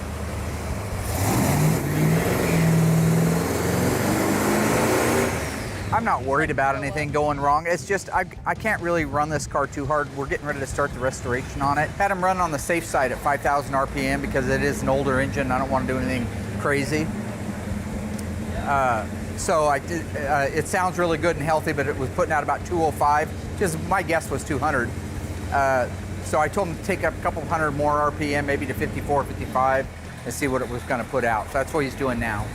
Speaker 5: I'm not worried about anything going wrong. It's just I can't really run this car too hard. We're getting ready to start the restoration on it. Had him run on the safe side at 5,000 RPM because it is an older engine. I don't want to do anything crazy. So I did, it sounds really good and healthy, but it was putting out about 205. Just my guess was 200. So I told him to take up a couple hundred more RPM, maybe to 54, 55, and see what it was going to put out. So that's what he's doing now.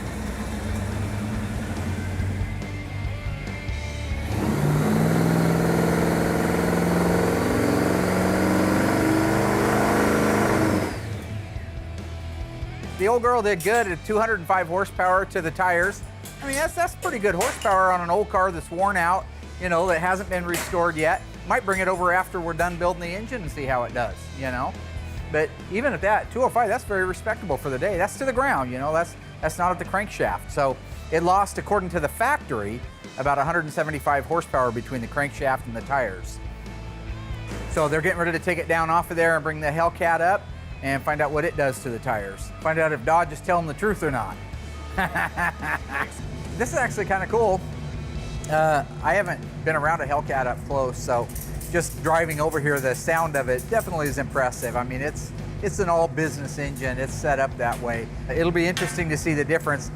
Speaker 5: The old girl did good at 205 horsepower to the tires. I mean, that's pretty good horsepower on an old car that's worn out, you know, that hasn't been restored yet. Might bring it over after we're done building the engine and see how it does, you know. But even at that, 205, that's very respectable for the day. That's to the ground, you know, that's not at the crankshaft. So it lost, according to the factory, about 175 horsepower between the crankshaft and the tires. So they're getting ready to take it down off of there and bring the Hellcat up and find out what it does to the tires. Find out if Dodge is telling the truth or not. This is actually kind of cool. I haven't been around a Hellcat up close, so just driving over here, the sound of it definitely is impressive. I mean, it's an all-business engine. It's set up that way. It'll be interesting to see the difference.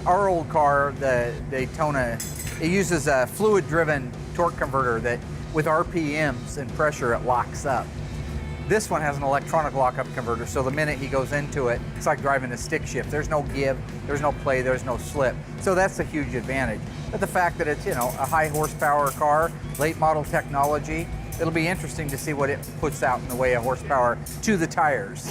Speaker 5: Our old car, the Daytona, it uses a fluid-driven torque converter that with RPMs and pressure, it locks up. This one has an electronic lockup converter, so the minute he goes into it, it's like driving a stick shift. There's no give, there's no play, there's no slip. So that's a huge advantage. But the fact that it's, you know, a high horsepower car, late model technology, it'll be interesting to see what it puts out in the way of horsepower to the tires.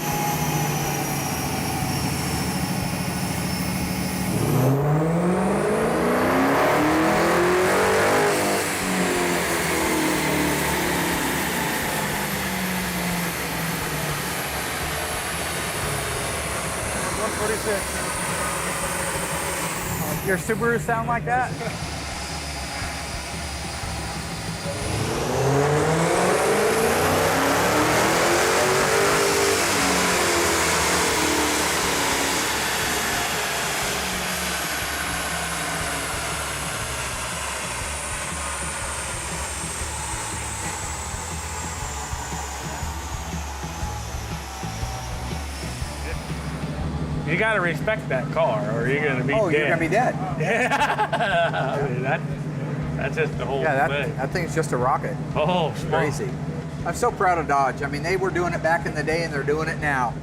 Speaker 5: Your Subaru sound like that?
Speaker 11: You got to respect that car, or you're going to be dead.
Speaker 5: Oh, you're going to be dead.
Speaker 11: Yeah. I mean, that's just the whole thing.
Speaker 5: That thing's just a rocket.
Speaker 11: Oh,
Speaker 5: it's crazy. I'm so proud of Dodge. I mean, they were doing it back in the day, and they're doing it now.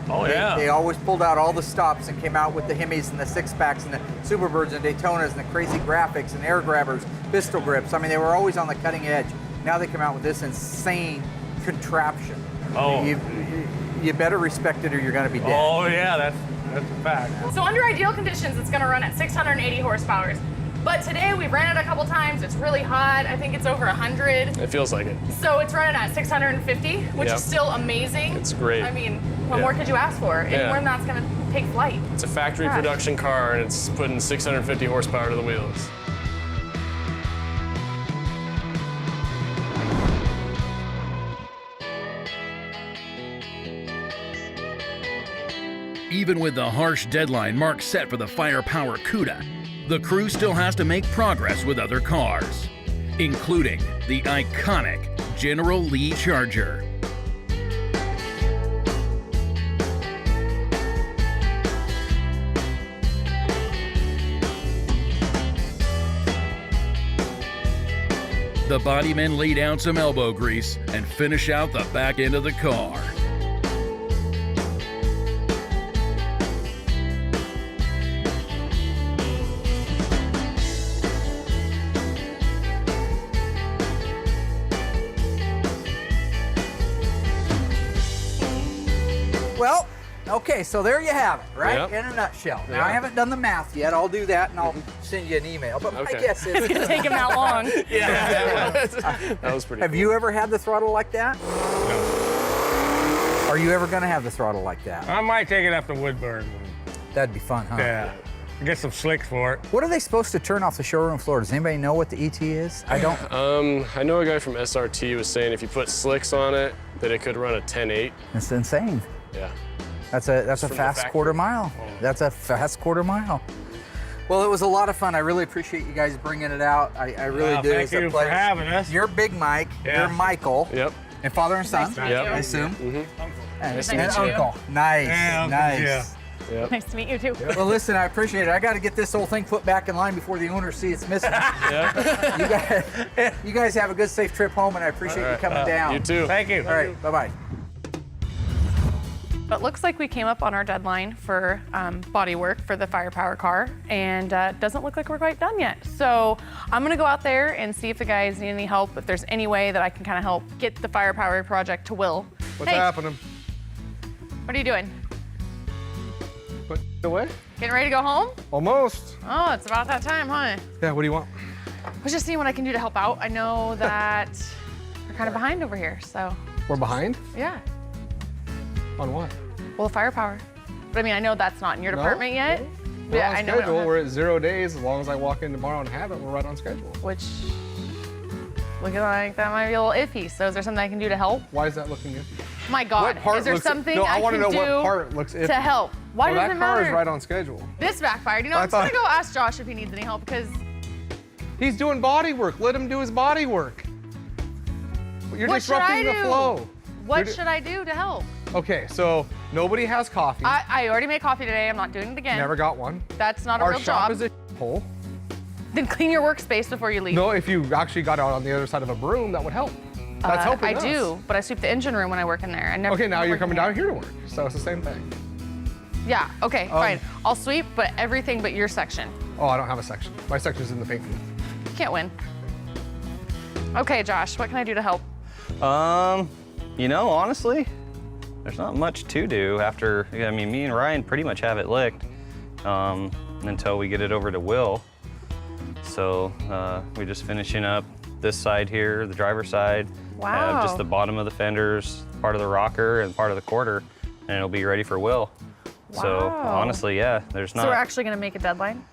Speaker 11: Oh, yeah.
Speaker 5: They always pulled out all the stops and came out with the Hemis and the six-packs and the Superbirds and Daytonas and the crazy graphics and air grabbers, pistol grips. I mean, they were always on the cutting edge. Now they come out with this insane contraption.
Speaker 11: Oh.
Speaker 5: You better respect it or you're going to be dead.
Speaker 11: Oh, yeah, that's a fact.
Speaker 6: So under ideal conditions, it's gonna run at 680 horsepower. But today we ran it a couple times. It's really hot. I think it's over 100.
Speaker 2: It feels like it.
Speaker 6: So it's running at 650, which is still amazing.
Speaker 2: It's great.
Speaker 6: I mean, what more could you ask for? And more than that's gonna take flight.
Speaker 2: It's a factory production car, and it's putting 650 horsepower to the wheels.
Speaker 3: Even with the harsh deadline Mark set for the firepower Cuda, the crew still has to make progress with other cars, including the iconic General Lee Charger. The bodymen lay down some elbow grease and finish out the back end of the car.
Speaker 5: Well, okay, so there you have it, right?
Speaker 2: Yep.
Speaker 5: In a nutshell. Now, I haven't done the math yet. I'll do that, and I'll send you an email. But my guess is...
Speaker 6: It's going to take him that long.
Speaker 2: That was pretty
Speaker 5: Have
Speaker 2: cool.
Speaker 5: you ever had the throttle like that?
Speaker 11: No.
Speaker 5: Are you ever going to have the throttle like that?
Speaker 11: I might take it up to Woodburn.
Speaker 5: That'd be fun, huh?
Speaker 11: Yeah. Get some slicks for it.
Speaker 5: What are they supposed to turn off the showroom floor? Does anybody know what the ET is? I don't.
Speaker 2: I know a guy from SRT was saying if you put slicks on it, that it could run a 10.8.
Speaker 5: It's insane.
Speaker 2: Yeah.
Speaker 5: That's a fast quarter mile. That's a fast quarter mile. Well, it was a lot of fun. I really appreciate you guys bringing it out. I really do.
Speaker 11: Thank you for having us.
Speaker 5: You're Big Mike. You're Michael.
Speaker 2: Yep.
Speaker 5: And father and son.
Speaker 6: Nice to meet you.
Speaker 5: I assume.
Speaker 2: Mm-hmm.
Speaker 5: And uncle. Nice.
Speaker 11: Yeah,
Speaker 5: nice.
Speaker 11: yeah.
Speaker 2: Yep.
Speaker 6: Nice to meet you, too.
Speaker 5: Well, listen, I appreciate it. I got to get this whole thing put back in line before the owners see it's missing.
Speaker 2: Yeah.
Speaker 5: You guys have a good, safe trip home, and I appreciate you coming down.
Speaker 2: You too.
Speaker 11: Thank you.
Speaker 5: All right, bye-bye.
Speaker 6: It looks like we came up on our deadline for body work for the firepower car, and doesn't look like we're quite done yet. So I'm gonna go out there and see if the guys need any help, if there's any way that I can kind of help get the firepower project to Will.
Speaker 4: What's
Speaker 6: Hey,
Speaker 4: happening?
Speaker 6: what are you doing?
Speaker 4: Put it away?
Speaker 6: Getting ready to go home?
Speaker 4: Almost.
Speaker 6: Oh, it's about that time, huh?
Speaker 4: Yeah, what do you want?
Speaker 6: I was just seeing what I can do to help out. I know that we're kind of behind over here, so
Speaker 4: We're behind?
Speaker 6: yeah.
Speaker 4: On what?
Speaker 6: Well, the firepower. But I mean, I know that's not in your department yet.
Speaker 4: We're
Speaker 6: Yeah,
Speaker 4: on
Speaker 6: I know. we don't
Speaker 4: schedule.
Speaker 6: have-
Speaker 4: We're at 0 days. As long as I walk in tomorrow and have it, we're right on schedule.
Speaker 6: Which looking like that might be a little iffy. So is there something I can do to help?
Speaker 4: Why is that looking iffy?
Speaker 6: My God,
Speaker 4: What part
Speaker 6: is there
Speaker 4: looks-
Speaker 6: something
Speaker 4: No,
Speaker 6: I
Speaker 4: want to
Speaker 6: can
Speaker 4: know
Speaker 6: do
Speaker 4: what part looks iffy.
Speaker 6: to help? Why
Speaker 4: Well,
Speaker 6: does
Speaker 4: that
Speaker 6: it
Speaker 4: car
Speaker 6: matter?
Speaker 4: is right on schedule.
Speaker 6: This backfired. You know,
Speaker 4: I
Speaker 6: I'm just gonna
Speaker 4: thought-
Speaker 6: go ask Josh if he needs any help because
Speaker 4: He's doing body work. Let him do his body work. You're
Speaker 6: what should I
Speaker 4: disrupting the
Speaker 6: do?
Speaker 4: flow.
Speaker 6: What should I do to help?
Speaker 4: Okay, so nobody has coffee.
Speaker 6: I already made coffee today. I'm not doing it again.
Speaker 4: Never got one.
Speaker 6: That's not a
Speaker 4: Our
Speaker 6: real
Speaker 4: shop
Speaker 6: job.
Speaker 4: is a hole.
Speaker 6: Then clean your workspace before you leave.
Speaker 4: No, if you actually got out on the other side of a broom, that would help. That's helping
Speaker 6: I
Speaker 4: us.
Speaker 6: do, but I sweep the engine room when I work in there. I never.
Speaker 4: Okay, now
Speaker 6: never
Speaker 4: you're
Speaker 6: work
Speaker 4: coming
Speaker 6: in
Speaker 4: down here to work, so it's the same thing.
Speaker 6: Yeah. Okay. Fine. I'll sweep, but everything but your section.
Speaker 4: Oh, I don't have a section. My section's in the paint booth.
Speaker 6: You can't win. Okay, Josh. What can I do to help?
Speaker 12: You know, honestly, there's not much to do after, I mean, me and Ryan pretty much have it licked until we get it over to Will. So we're just finishing up this side here, the driver's side.
Speaker 6: Wow.
Speaker 12: Just the bottom of the fenders, part of the rocker, and part of the quarter, and it'll be ready for Will. So
Speaker 6: Wow.
Speaker 12: honestly, yeah, there's not.
Speaker 6: So we're actually gonna make a deadline?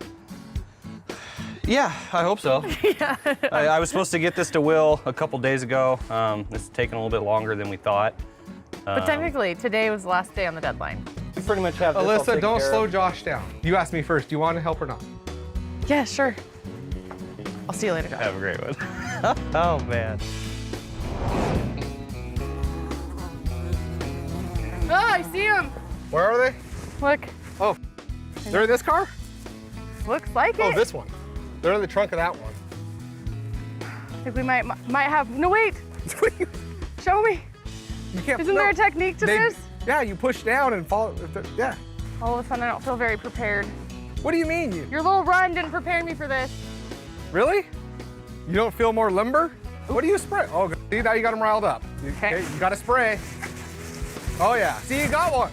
Speaker 12: Yeah, I hope so.
Speaker 6: Yeah.
Speaker 12: I was supposed to get this to Will a couple days ago. It's taken a little bit longer than we thought.
Speaker 6: But technically, today was the last day on the deadline.
Speaker 12: We pretty much have this all
Speaker 4: Alyssa,
Speaker 12: taken
Speaker 4: don't
Speaker 12: care
Speaker 4: slow
Speaker 12: of.
Speaker 4: Josh down. You asked me first, do you want to help or not?
Speaker 6: Yeah, sure. I'll see you later, Josh.
Speaker 12: Have a great one. Oh, man.
Speaker 6: Oh, I see him.
Speaker 4: Where are they?
Speaker 6: Look.
Speaker 4: Oh, they're in this car?
Speaker 6: Looks like it.
Speaker 4: Oh, this one. They're in the trunk of that one.
Speaker 6: I think we might have. No, wait. Show me.
Speaker 4: You can't.
Speaker 6: Isn't there a technique to this?
Speaker 4: Yeah, you push down and follow. Yeah.
Speaker 6: All of a sudden, I don't feel very prepared.
Speaker 4: What do you mean?
Speaker 6: Your little run didn't prepare me for this.
Speaker 4: Really? You don't feel more limber? What do you spray? Oh, see, now you got them riled up. Okay. You got to spray. Oh, yeah. See, you got one.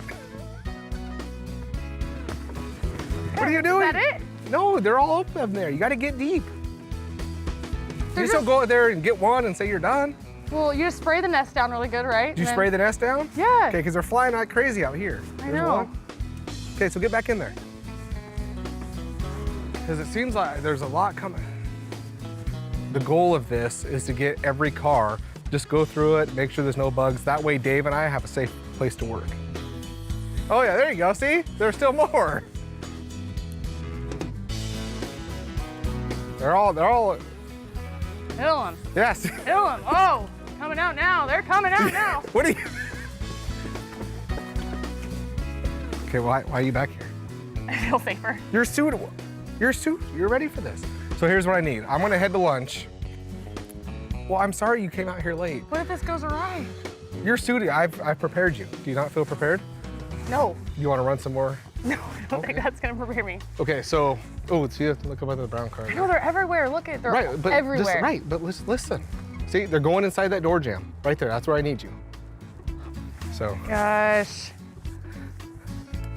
Speaker 4: What are you doing?
Speaker 6: Is that it?
Speaker 4: No, they're all open there. You got to get deep. You
Speaker 6: They're
Speaker 4: just don't go out there and get one and say you're done.
Speaker 6: Well, you just spray the nest down really good, right?
Speaker 4: Did you spray the nest down?
Speaker 6: Yeah.
Speaker 4: Okay, because they're flying like crazy out here.
Speaker 6: I
Speaker 4: There's
Speaker 6: know.
Speaker 4: one. Okay, so get back in there. Because it seems like there's a lot coming. The goal of this is to get every car, just go through it, make sure there's no bugs. That way Dave and I have a safe place to work. Oh yeah, there you go, see? There's still more. They're all,
Speaker 6: Kill him.
Speaker 4: yes.
Speaker 6: Kill him. Oh, coming out now. They're coming out now.
Speaker 4: What are you? Okay, why are you back here?
Speaker 6: I feel safer.
Speaker 4: You're suitable. You're ready for this. So here's what I need. I'm gonna head to lunch. Well, I'm sorry you came out here late.
Speaker 6: What if this goes awry?
Speaker 4: You're suited. I've prepared you. Do you not feel prepared?
Speaker 6: No.
Speaker 4: You want to run some more?
Speaker 6: No, I don't think that's gonna prepare me.
Speaker 4: Okay, so, see, you have to look up at the brown car.
Speaker 6: I know they're everywhere. Look at they're everywhere.
Speaker 4: But listen. See, they're going inside that door jamb. Right there, that's where I need you. So.
Speaker 6: Gosh.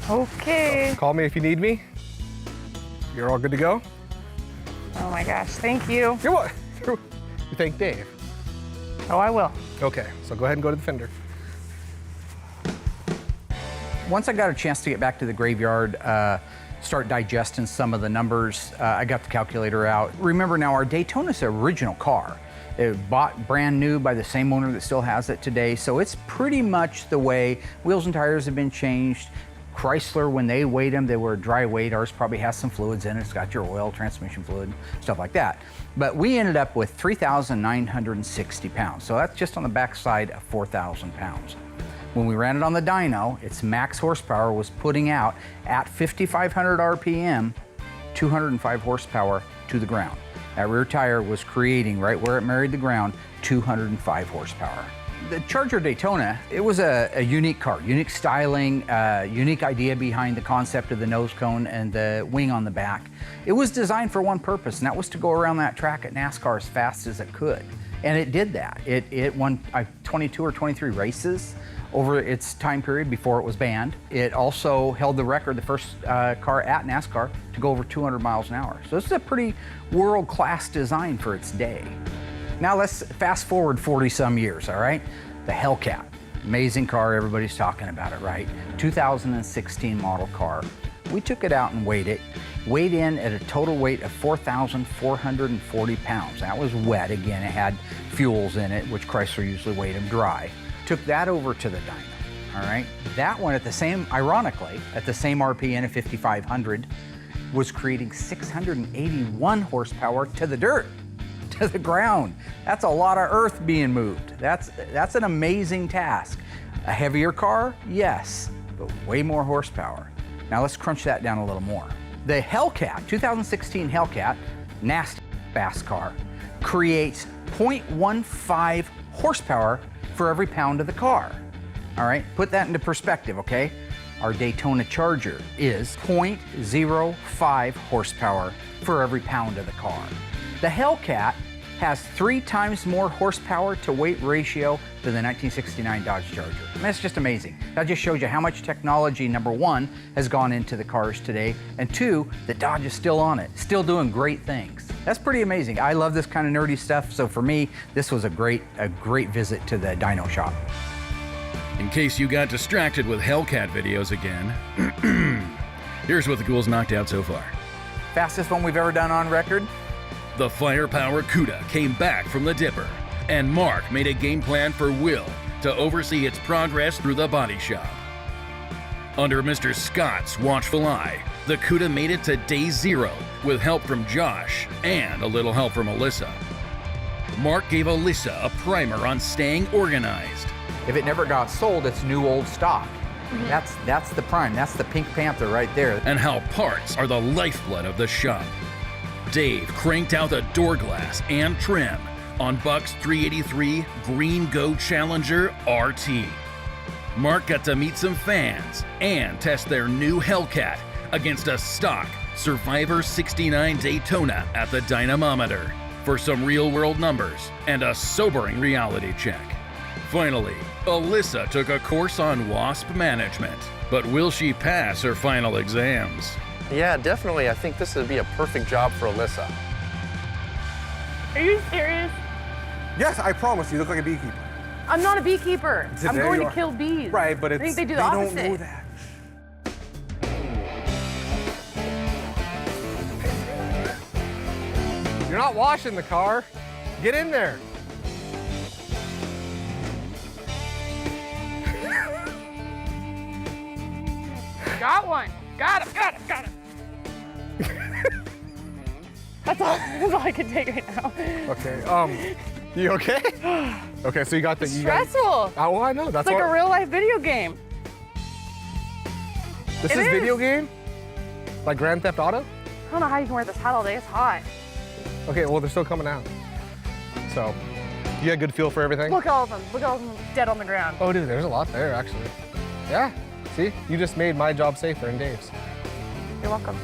Speaker 6: Okay.
Speaker 4: Call me if you need me. You're all good to go?
Speaker 6: Oh my gosh, thank you.
Speaker 4: You're what? You thank Dave.
Speaker 6: Oh, I will.
Speaker 4: Okay, so go ahead and go to the fender.
Speaker 5: Once I got a chance to get back to the graveyard, start digesting some of the numbers, I got the calculator out. Remember now, our Daytona's an original car. It was bought brand new by the same owner that still has it today, so it's pretty much the way. Wheels and tires have been changed. Chrysler, when they weighed them, they were dry weight. Ours probably has some fluids in it. It's got your oil, transmission fluid, stuff like that. But we ended up with 3,960 pounds. So that's just on the backside of 4,000 pounds. When we ran it on the dyno, its max horsepower was putting out at 5,500 RPM, 205 horsepower to the ground. That rear tire was creating, right where it married the ground, 205 horsepower. The Charger Daytona, it was a unique car, unique styling, unique idea behind the concept of the nose cone and the wing on the back. It was designed for one purpose, and that was to go around that track at NASCAR as fast as it could. And it did that. It won 22 or 23 races over its time period before it was banned. It also held the record, the first car at NASCAR to go over 200 miles an hour. So this is a pretty world-class design for its day. Now let's fast forward 40 some years, all right? The Hellcat, amazing car, everybody's talking about it, right? 2016 model car. We took it out and weighed it. weighed in at a total weight of 4,440 pounds. That was wet. Again, it had fuels in it, which Chrysler usually weighed them dry. Took that over to the dyno, all right? That one at the same, ironically, at the same RPM of 5,500, was creating 681 horsepower to the dirt, to the ground. That's a lot of earth being moved. That's an amazing task. A heavier car, yes, but way more horsepower. Now let's crunch that down a little more. The Hellcat, 2016 Hellcat, nasty fast car, creates 0.15 horsepower for every pound of the car. All right, put that into perspective, okay? Our Daytona Charger is 0.05 horsepower for every pound of the car. The Hellcat has 3 times more horsepower to weight ratio than the 1969 Dodge Charger. And that's just amazing. That just shows you how much technology, number 1, has gone into the cars today, and 2, that Dodge is still on it, still doing great things. That's pretty amazing. I love this kind of nerdy stuff, so for me, this was a great visit to the dyno shop.
Speaker 3: In case you got distracted with Hellcat videos again, here's what the Ghouls knocked out so far.
Speaker 5: Fastest one we've ever done on record.
Speaker 3: The firepower Cuda came back from the dipper, and Mark made a game plan for Will to oversee its progress through the body shop. Under Mr. Scott's watchful eye, the Cuda made it to day 0 with help from Josh and a little help from Alyssa. Mark gave Alyssa a primer on staying organized.
Speaker 5: If it never got sold, it's new old stock. That's the prime. That's the Pink Panther right there.
Speaker 3: And how parts are the lifeblood of the shop. Dave cranked out the door glass and trim on Buck's 383 Green Go Challenger RT. Mark got to meet some fans and test their new Hellcat against a stock Survivor 69 Daytona at the dynamometer for some real-world numbers and a sobering reality check. Finally, Alyssa took a course on WASP management, but will she pass her final exams?
Speaker 9: Yeah, definitely. I think this would be a perfect job for Alyssa.
Speaker 6: Are you serious?
Speaker 4: Yes, I promise you look like a beekeeper.
Speaker 6: I'm not a beekeeper. I'm going to kill bees.
Speaker 4: Right, but
Speaker 6: I think they do the opposite.
Speaker 4: They don't know that. You're not washing the car. Get in there.
Speaker 6: Got one. Got him. That's all I can take right now.
Speaker 4: Okay, you okay? Okay, so you got the...
Speaker 6: Stressful.
Speaker 4: Oh, well, I know. That's
Speaker 6: it's like a real life video game.
Speaker 4: This is video game? Like Grand Theft Auto?
Speaker 6: I don't know how you can wear this hat all day. It's hot.
Speaker 4: Okay, well, they're still coming out. So, you got a good feel for everything?
Speaker 6: Look at all of them. Look at all of them dead on the ground.
Speaker 4: Oh, dude, there's a lot there, actually. Yeah, see? You just made my job safer and Dave's.
Speaker 6: You're welcome.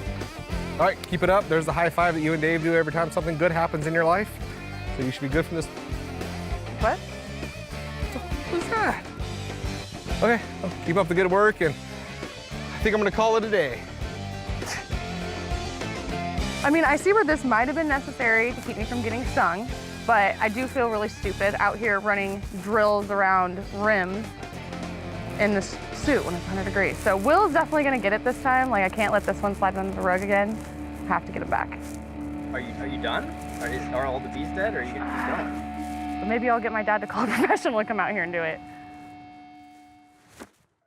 Speaker 4: All right, keep it up. There's the high five that you and Dave do every time something good happens in your life. So you should be good from this.
Speaker 6: What?
Speaker 4: What's that? Okay, well, keep up the good work, and I think I'm gonna call it a day.
Speaker 6: I mean, I see where this might have been necessary to keep me from getting stung, but I do feel really stupid out here running drills around rims in this suit when it's 100 degrees. So Will's definitely gonna get it this time. Like, I can't let this one slide under the rug again. I have to get it back.
Speaker 13: Are you done? Are all the bees dead, or are you gonna keep going?
Speaker 6: But maybe I'll get my dad to call a professional to come out here and do it.